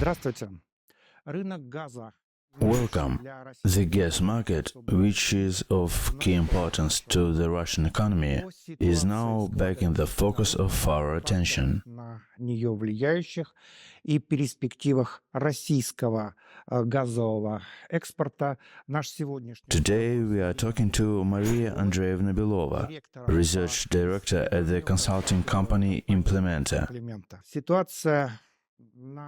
Здравствуйте. Рынок газа Welcome. The gas market, which is of key importance to the Russian economy, is now back in the focus of our attention. на нее влияющих и перспективах российского газового экспорта. Наш сегодняшний Today we are talking to Maria Andreevna Belova, research director at the consulting company Implementa, Ситуация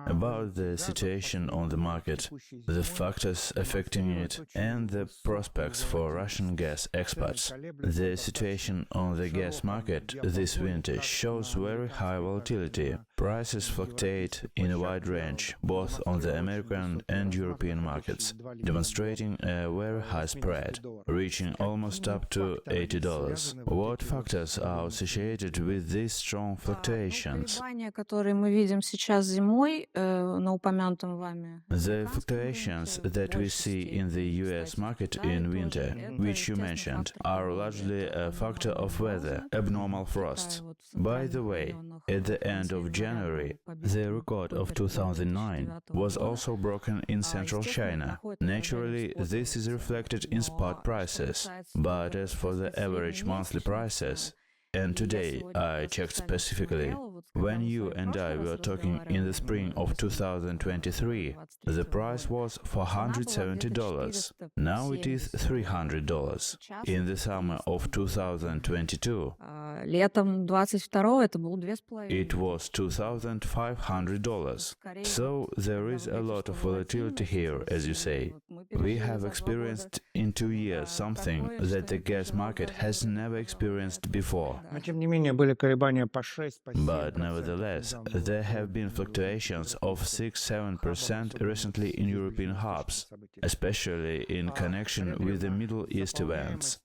about the situation on the market, the factors affecting it, and the prospects for Russian gas exports. The situation on the gas market this winter shows very high volatility. Prices fluctuate in a wide range, both on the American and European markets, demonstrating a very high spread, reaching almost up to $80. What factors are associated with these strong fluctuations? The fluctuations that we see in the US market in winter, which you mentioned, are largely a factor of weather, abnormal frosts. By the way, at the end of January, the record of 2009 was also broken in central China. Naturally, this is reflected in spot prices. But as for the average monthly prices, and today I checked specifically, when you and I were talking in the spring of 2023, the price was $470. Now it is $300. In the summer of 2022, it was $2,500. So there is a lot of volatility here, as you say. We have experienced in 2 years something that the gas market has never experienced before. But nevertheless, there have been fluctuations of 6-7% recently in European hubs, especially in connection with the Middle East events.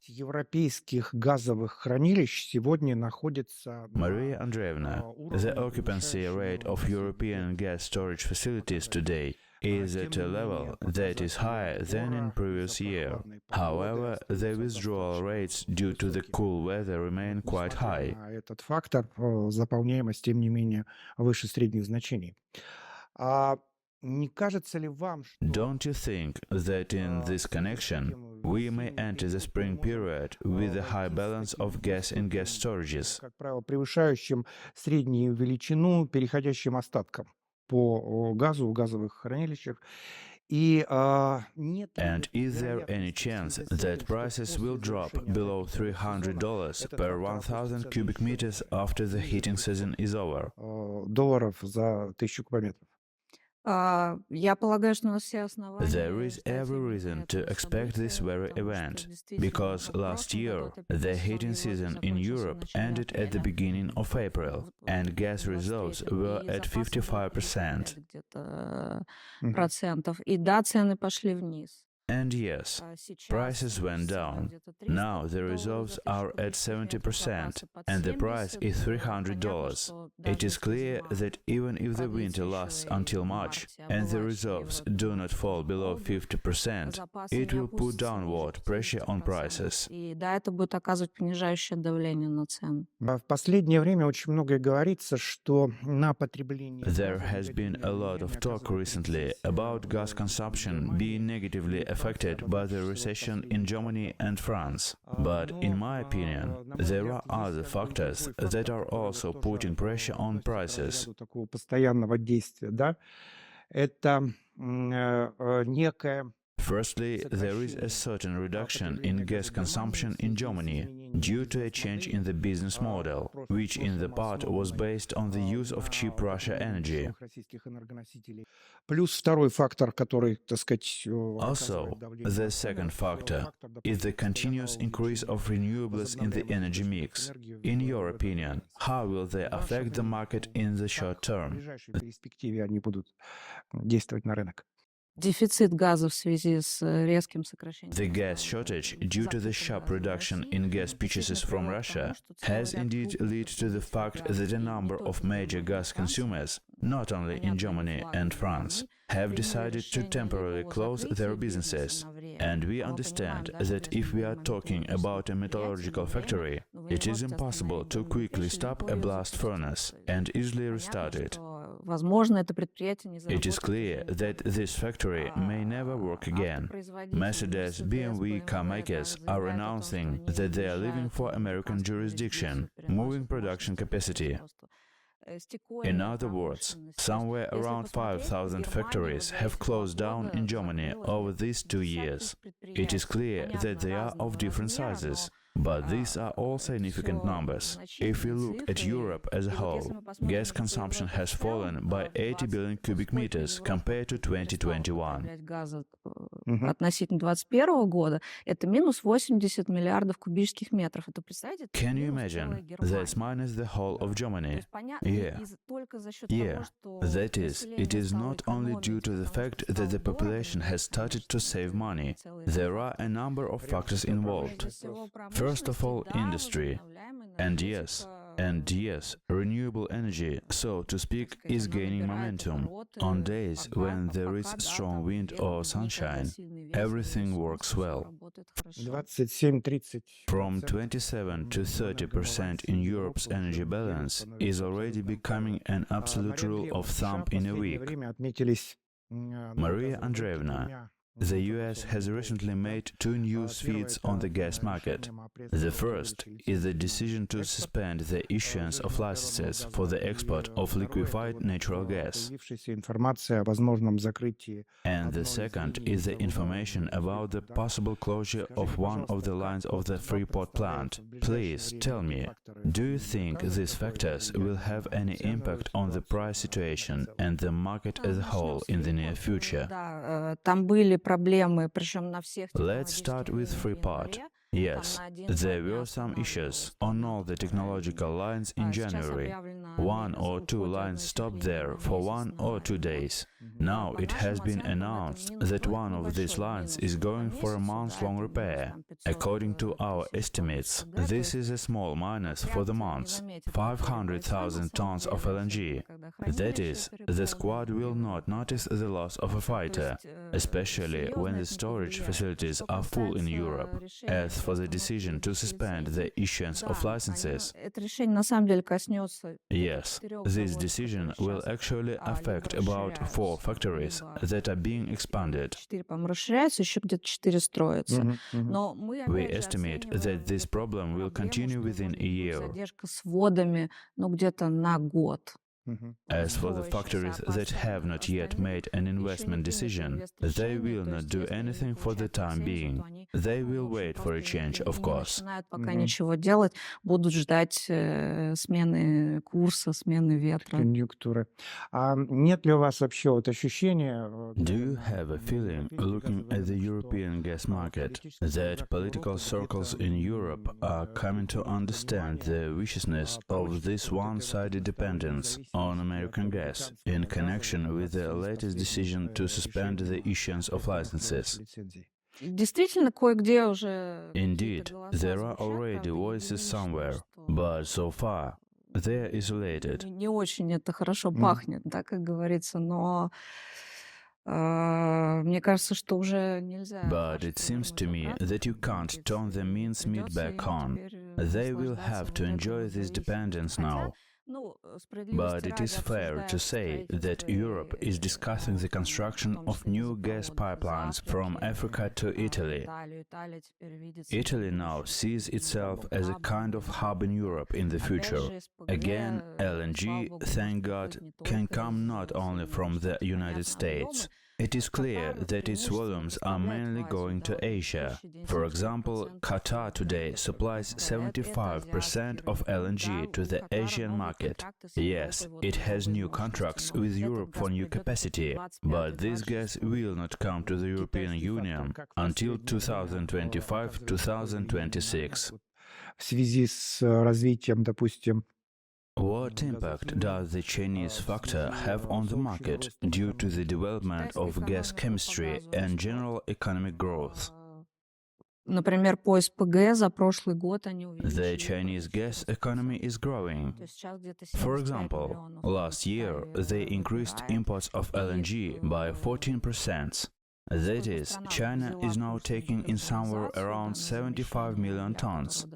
Maria Andreevna, the occupancy rate of European gas storage facilities today is at a level that is higher than in previous year. However, the withdrawal rates due to the cool weather remain quite high. Этот фактор заполняемость, тем не менее, выше средних значений. Не кажется ли вам, что Don't you think that in this connection we may enter the spring period with a high balance of gas in gas storages, как правило, превышающим среднюю величину, переходящим остатком по газу в газовых хранилищах? И нет and is there any chance that prices will drop below $300 per 1,000 cubic meters after the heating season is over? долларов за 1000 кубометров? There is every reason to expect this very event, because last year the heating season in Europe ended at the beginning of April, and gas reserves were at 55%. And yes, prices went down. Now the reserves are at 70%, and the price is $300. It is clear that even if the winter lasts until March, and the reserves do not fall below 50%, it will put downward pressure on prices. В последнее время очень многое говорится, что на потребление... There has been a lot of talk recently about gas consumption being negatively affected by the recession in Germany and France. But in my opinion, there are other factors that are also putting pressure on prices. Такого постоянного действия, да? Это некая... Firstly, there is a certain reduction in gas consumption in Germany due to a change in the business model, which in the part was based on the use of cheap Russian energy. Плюс второй фактор, который, так сказать, Also, the second factor is the continuous increase of renewables in the energy mix. In your opinion, how will they affect the market in the short term? В перспективе они будут действовать на рынок. The gas shortage, due to the sharp reduction in gas purchases from Russia, has indeed led to the fact that a number of major gas consumers, not only in Germany and France, have decided to temporarily close their businesses. And we understand that if we are talking about a metallurgical factory, it is impossible to quickly stop a blast furnace and easily restart it. It is clear that this factory may never work again. Mercedes, BMW car makers are announcing that they are leaving for American jurisdiction, moving production capacity. In other words, somewhere around 5,000 factories have closed down in Germany over these 2 years. It is clear that they are of different sizes, but these are all significant numbers. If we look at Europe as a whole, gas consumption has fallen by 80 billion cubic meters compared to 2021. Мгм. Can you imagine? That's minus the whole of Germany. Yeah. That is, it is not only due to the fact that the population has started to save money. There are a number of factors involved. First of all, industry. And yes, renewable energy, so to speak, is gaining momentum. On days when there is strong wind or sunshine, everything works well. 27-30%. From 27 to 30% in Europe's energy balance is already becoming an absolute rule of thumb in a week. Maria Andreevna, the US has recently made 2 news feeds on the gas market. The first is the decision to suspend the issuance of licenses for the export of liquefied natural gas. And the second is the information about the possible closure of one of the lines of the Freeport plant. Please tell me, do you think these factors will have any impact on the price situation and the market as a whole in the near future? Let's start with Freeport. Yes, there were some issues on all the technological lines in January. 1 or 2 lines stopped there for 1 or 2 days. Now it has been announced that one of these lines is going for a month-long repair. According to our estimates, this is a small minus for the month, 500,000 tons of LNG. That is, the squad will not notice the loss of a fighter, especially when the storage facilities are full in Europe. As for the decision to suspend the issuance of licenses, yes, this decision will actually affect about 4 factories that are being expanded. We estimate that this problem will continue within a year. As for the factories that have not yet made an investment decision, they will not do anything for the time being. They will wait for a change, of course. Конъюнктуры. Нет ли у вас вообще вот ощущения? Do you have a feeling, looking at the European gas market, that political circles in Europe are coming to understand the viciousness of this one-sided dependence on American gas in connection with the latest decision to suspend the issuance of licenses? Indeed, there are already voices somewhere, but so far they are isolated. But it seems to me that you can't turn the mincemeat back on. They will have to enjoy this dependence now. But it is fair to say that Europe is discussing the construction of new gas pipelines from Africa to Italy. Italy now sees itself as a kind of hub in Europe in the future. Again, LNG, thank God, can come not only from the United States. It is clear that its volumes are mainly going to Asia. For example, Qatar today supplies 75% of LNG to the Asian market. Yes, it has new contracts with Europe for new capacity, but this gas will not come to the European Union until 2025-2026. В связи с развитием, допустим, What impact does the Chinese factor have on the market due to the development of gas chemistry and general economic growth? The Chinese gas economy is growing. For example, last year they increased imports of LNG by 14%. That is, China is now taking in somewhere around 75 million tons.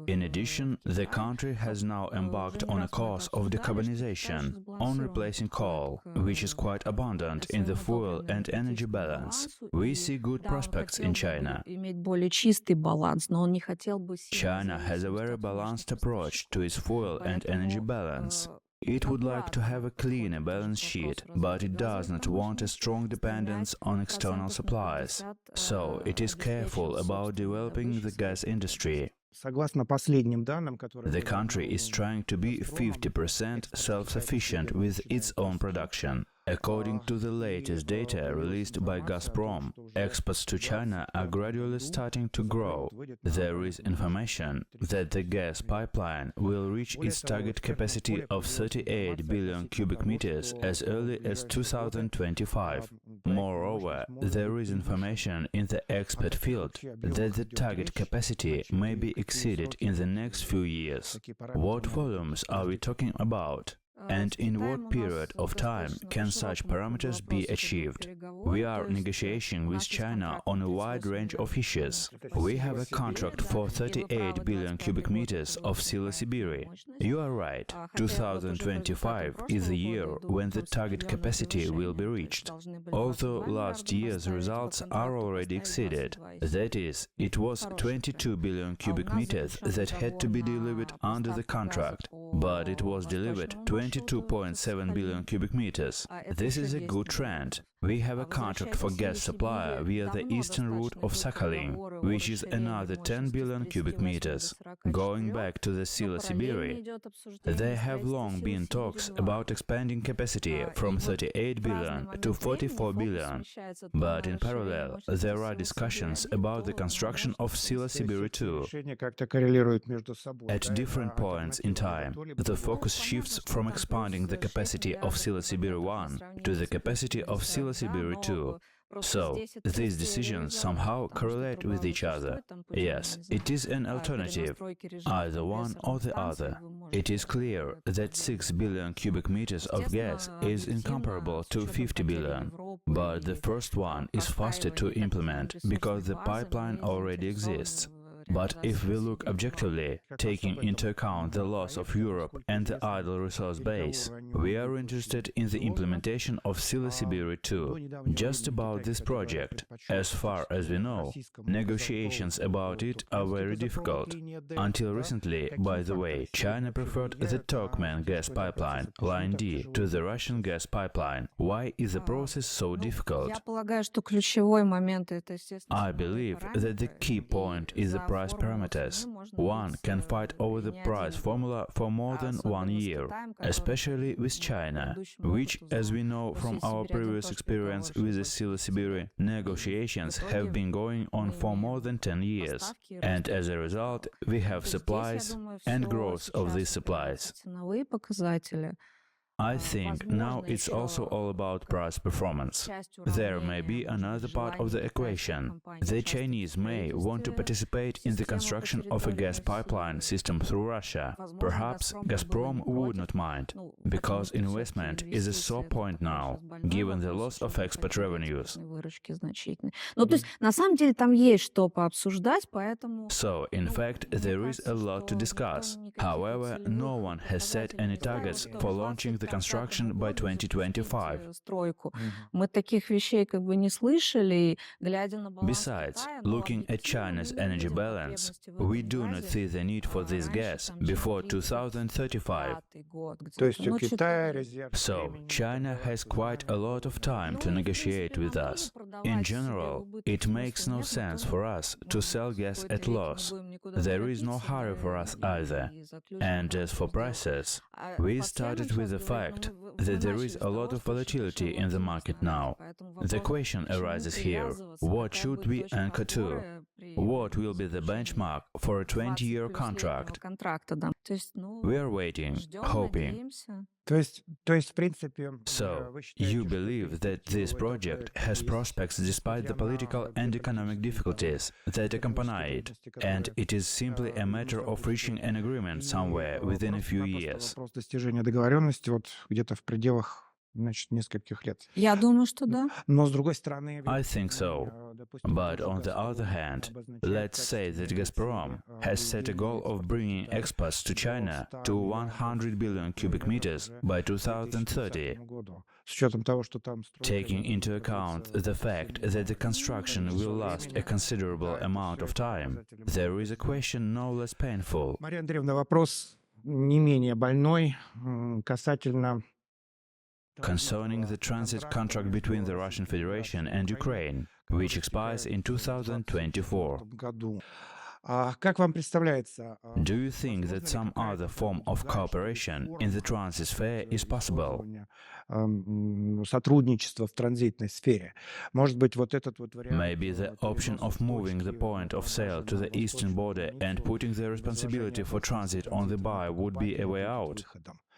In addition, the country has now embarked on a course of decarbonization, on replacing coal, which is quite abundant in the fuel and energy balance. We see good prospects in China. China has a very balanced approach to its fuel and energy balance. It would like to have a cleaner balance sheet, but it does not want a strong dependence on external supplies. So it is careful about developing the gas industry. The country is trying to be 50% self-sufficient with its own production. According to the latest data released by Gazprom, exports to China are gradually starting to grow. There is information that the gas pipeline will reach its target capacity of 38 billion cubic meters as early as 2025. Moreover, there is information in the expert field that the target capacity may be exceeded in the next few years. What volumes are we talking about? And in what period of time can such parameters be achieved? We are negotiating with China on a wide range of issues. We have a contract for 38 billion cubic meters of Sila-Sibiri. You are right, 2025 is the year when the target capacity will be reached. Although last year's results are already exceeded. That is, it was 22 billion cubic meters that had to be delivered under the contract, but it was delivered 22.7 billion cubic meters. This is a good trend. We have a contract for gas supply via the eastern route of Sakhalin, which is another 10 billion cubic meters. Going back to the Sila-Sibiri, there have long been talks about expanding capacity from 38 billion to 44 billion. But in parallel, there are discussions about the construction of Sila-Sibiri too. At different points in time, the focus shifts from expanding the capacity of Sila-Sibiri 1 to the capacity of Sila-Sibiri 2. So, these decisions somehow correlate with each other. Yes, it is an alternative, either one or the other. It is clear that 6 billion cubic meters of gas is incomparable to 50 billion. But the first one is faster to implement because the pipeline already exists. But if we look objectively, taking into account the loss of Europe and the idle resource base, we are interested in the implementation of Sila-Sibiri too. Just about this project, as far as we know, negotiations about it are very difficult. Until recently, by the way, China preferred the Turkmen gas pipeline, line D, to the Russian gas pipeline. Why is the process so difficult? I believe that the key point is the price parameters. One can fight over the price formula for more than 1 year, especially with China, which, as we know from our previous experience with the Sila-Sibiri, negotiations have been going on for more than 10 years, and as a result, we have supplies and growth of these supplies. I think now it's also all about price performance. There may be another part of the equation. The Chinese may want to participate in the construction of a gas pipeline system through Russia. Perhaps Gazprom would not mind, because investment is a sore point now, given the loss of export revenues. So, in fact, there is a lot to discuss. However, no one has set any targets for launching the construction by 2025. Besides, looking at China's energy balance, we do not see the need for this gas before 2035. So, China has quite a lot of time to negotiate with us. In general, it makes no sense for us to sell gas at loss. There is no hurry for us either. And as for prices, we started with the fact that there is a lot of volatility in the market now. The question arises here, what should we anchor to? What will be the benchmark for a 20-year contract? We are waiting, hoping. То есть, в принципе, So, вы you считаете, что believe that this перспектива этого project проекта has есть, prospects despite the несмотря на political and economic геополитические difficulties that accompany it, трудности, and которые it is simply a matter нужно of reaching решить. an agreement И somewhere within a few просто-напросто years. вопрос достижения договоренности вот где-то в пределах, значит, нескольких лет. Я думаю, что да. Но с другой стороны, I think so. допустим, But тот же on the other «Газпром» hand, обозначает let's say that качественные Gazprom цели has set a goal of bringing экспорта exports to China до 100 to миллиардов 100 billion cubic meters уже by к 2030 2030, году. С учетом того, что там taking into account the fact that the construction will last a considerable amount of time. There is a question no less painful. Мария Андреевна, вопрос не менее больной касательно Concerning the transit contract between the Russian Federation and Ukraine, which expires in 2024. году. Как вам представляется? Do you think that some other form of cooperation in the transit sphere is possible? Сотрудничество в транзитной сфере. Может быть, вот этот вот вариант. Maybe the option of moving the point of sale to the eastern border and putting the responsibility for transit on the buyer would be a way out.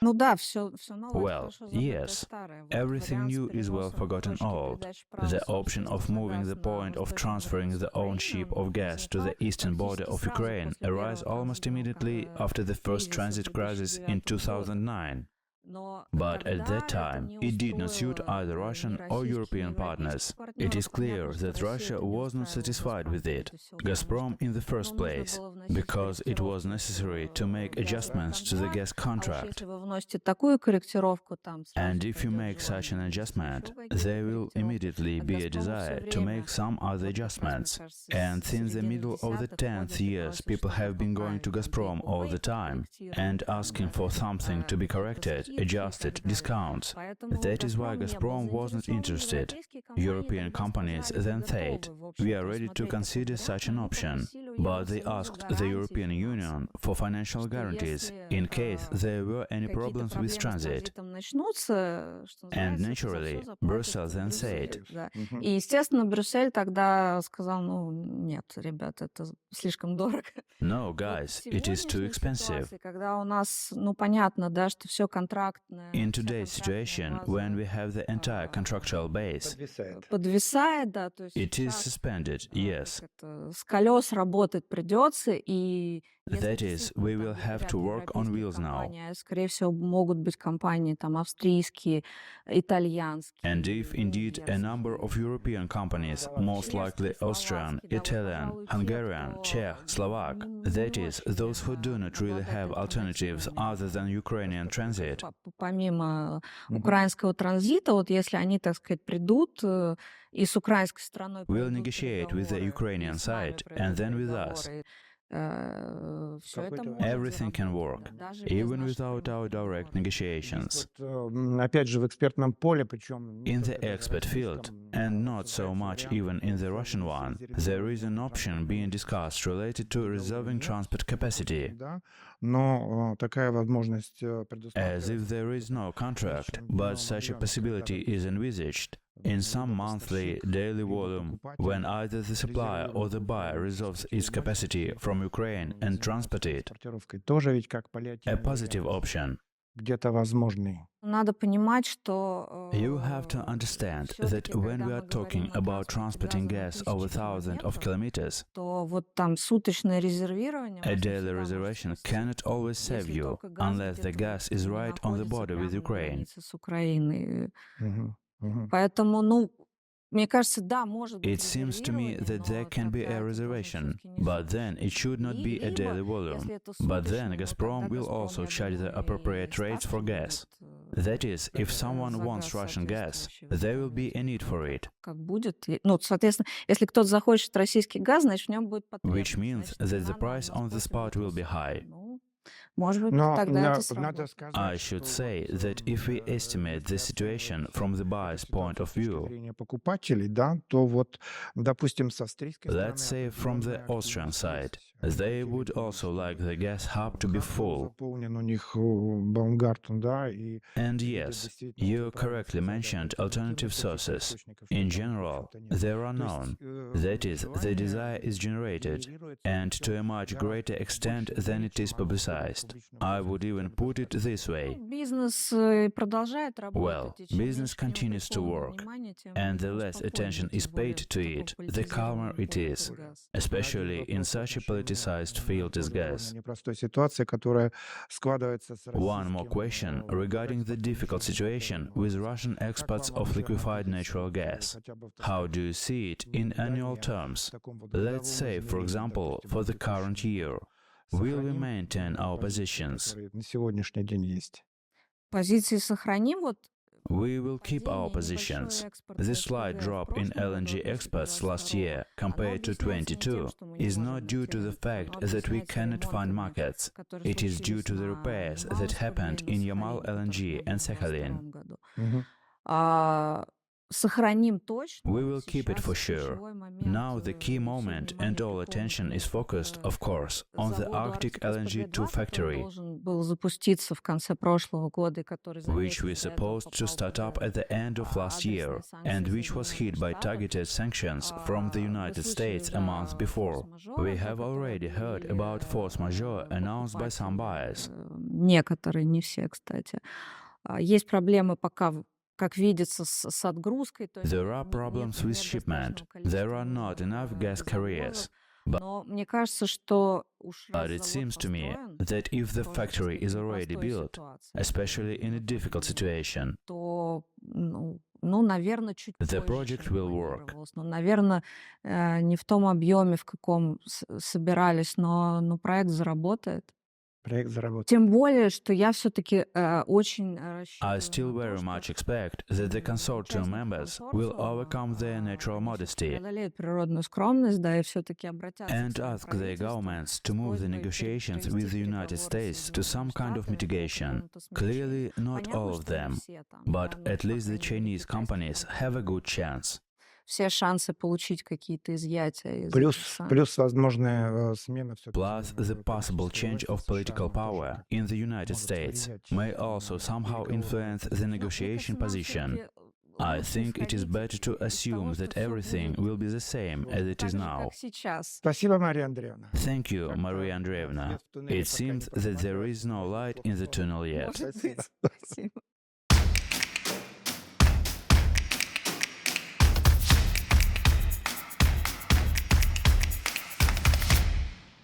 Ну да, все новое, Well, хорошо забытое yes, старое. Вот everything вариант с new is well переносом forgotten точки old. передачи права The option of собственности на moving the газ point на of восточный transferring борder the с ownership Украиной of gas to the возникла eastern border of практически сразу Ukraine после arose первого almost транзитного immediately after the first кризиса transit crisis in 2009 года. 2009. Но But at тогда that time, это не it did not suit устроило either ни Russian or российских, ни European европейских partners. It партнеров. is clear Понятно, что that Россию Russia это не was not устраивало, satisfied with Газпром it, это всё, потому Gazprom что in the first нужно place, было вносить because it was корректировки necessary to make в газовый adjustments to the контракт. gas А уж contract. если вы вносите такую корректировку, там сразу And if you пойдет make such an желание внести adjustment, еще какие-то there will корректировки. immediately От be a Газпрома всё desire to время, make some other вот как раз, мне adjustments. кажется, And с since the середины middle of the 10-х 10th ходят years, просят people что-то have been going to поправить, там Gazprom all the take-away time and корректировать, asking for something to be какие-то corrected, скидки и adjusted, так далее. discounts. Поэтому That is why Газпром не был Gazprom was not заинтересован. interested. Европейские компании European тогда companies сказали, then мы said, готовы, в we are общем-то, ready to рассмотреть consider такой such an вариант, option, попросили у but they Евросоюза asked the гарантий European Union финансовых, for financial что guarantees если in case there were any какие-то problems with проблемы с transit. транзитом начнутся, что And называется, это за naturally, всё заплатит Brussels then said, Брюссель. Да. И, естественно, Брюссель тогда сказал, ну, нет, ребят, это слишком дорого. no, Вот guys, в it is too сегодняшней expensive. ситуации, когда у нас, ну, понятно, да, что все контрактное, In вся today's контрактная situation, when we база have the entire contractual base, подвисает, да, то есть it is сейчас suspended, yes. как это, с колес работать придется, и если That is, we will действительно have там to говорят work on европейские wheels now. компании, а, скорее всего, могут быть компании там австрийские, итальянские, And if indeed a number of European companies, most likely Austrian, Italian, Hungarian, Czech, Slovak, that is, those who do not really have alternatives other than Ukrainian transit, помимо украинского транзита, вот если они, так сказать, придут и с украинской стороной will проведут negotiate with the переговоры, Ukrainian и с нами side and проведут then with us. переговоры, всё это может Everything can work, заработать, даже без even наших without our прямых direct переговоров. negotiations. Опять же, в экспертном поле, причем In the expert field, and not so much even in the Russian one, there is an option being discussed related to reserving transport capacity, но такая возможность as if there is no contract, but such a possibility is envisaged in some monthly, daily volume, when either the supplier or the buyer reserves its capacity from Ukraine and transport it, тоже ведь как a positive option. где-то возможный. Надо понимать, что You have to understand that when we are talking about transporting gas over thousands of kilometers, то вот там суточное резервирование a daily reservation cannot always save you unless the gas is right on the border with Ukraine. с Украиной. Поэтому, ну, мне кажется, да, может быть It seems to me that there can be a reservation, but then it should not be a daily volume. But then Gazprom will also charge the appropriate rates for gas. That is, if someone wants Russian gas, there will be a need for it, как будет. Ну, соответственно, если кто-то захочет российский газ, значит, в нем будет which потребность. means Значит, that the цена на price on the односпособный spot will be газ. high. Ну, Может быть, Но тогда это надо сработает. сказать, I should что say вот that if we estimate the если situation оценивать from the эту buyer's point ситуацию of с точки view, зрения покупателей, да, то вот, допустим, с австрийской let's стороны say from the определенная Austrian активность side, есть. Они they хотели would бы, also like чтобы the gas hub to be хаб был full. заполнен у них Baumgarten, да, и And видят yes, действительно, вот вы you правильно correctly сказали, mentioned альтернативных alternative каких-то sources. источников, что In там, в general, общем-то, нет. there are То есть none. That is, the desire желание is generated, генерируется and to a сейчас much гораздо greater в extent большей than мере, it is чем оно было в publicized. публичном I would пространстве. even Это put it достаточно this way. Ну, бизнес продолжает Well, работать, и чем business меньше к нему continues to приковано work, внимание, тем and the видимо, less спокойнее, attention тем is более paid в to таком it, the calmer политизированном it поле, is, как газ. especially in Вопрос such a отношения politicized на field as тоже довольно gas. непростой ситуации, которая складывается с One more российским question regarding the экспортом difficult жиженного situation природного with газа. Russian Как exports вам of вообще liquefied находится natural вот, gas. хотя бы, так How сказать, do you see it in annual ожидания terms? в таком вот Let's годовом say, for измерении, example, допустим, for на the current текущий year. год? Will we Сохраним maintain our позиции, positions? которые на сегодняшний день есть? Позиции сохраним. Вот We will keep our падение, небольшой positions. экспорт The СПГ slight в drop in прошлом году, LNG exports last year оно compared to объясняется не тем, 22 что мы не is можем not due to the найти, fact оно that we объясняется cannot find ремонтами, markets. которые It is due случились to the на repairs Ямал that happened СПГ и in на Yamal Сахалине, LNG которых не and было в Sakhalin. 22 году. Мгм. А, Сохраним точно. We Вот will keep it for сейчас sure. ключевой момент, Now the key все moment внимание and all приковано attention к is focused, of course, on the заводу Arctic Arctic LNG 2 СПГ-2, который factory, должен был запуститься в конце прошлого года, и который за which we месяц до этого supposed to попал start up под at the end of last year, адресные санкции and which was hit Соединенных by Штатов. targeted sanctions from the Вы United слышали States уже a month о before. форс-мажорах, We да, have которые already heard объявили about force majeure announced by some buyers. некоторые, не все, кстати. Есть проблемы пока, как видится, с отгрузкой, то есть There are нет, problems with нет shipment. достаточного There are количества not enough нужных gas carriers. газовозов. Но мне кажется, что уж But раз it завод seems to me построен, that if the тоже, так factory сказать, is в already непростой built, ситуации, especially in a difficult situation, то, наверное, чуть the позже, project чем will work. планировалось. Но, наверное, не в том объеме, в каком собирались, но проект заработает. Проект заработает. Тем более, что я все-таки очень I рассчитываю still на то, very что much expect that the consortium участники members will консорциума, overcome their natural они всё-таки modesty преодолеют природную скромность, да, и все-таки обратятся к and своим ask their правительствам governments с to move the просьбой negotiations привести with the United переговоры с States to some Соединенными kind of Штатами по mitigation. какому-то смягчению. Clearly, not Понятно, all of что не them, все там, but да, но, at по least the крайней мере, Chinese китайские companies have a компании good chance. все шансы получить какие-то изъятия из Плюс, этих санкций. плюс возможная смена все-таки Plus, the possible change of political power in the United States may also somehow influence the Мне negotiation кажется, нам position. всё-таки I лучше think it is исходить better to из того, assume что that всё everything будет will be the same as it так is же, now. как сейчас. Спасибо, Мария Андреевна. Thank you, Как-то, Maria да, Andreevna. свет в туннеле It пока не seems that there is no просматривается, light плохо in the слышно. tunnel yet. Может быть. Спасибо. Спасибо.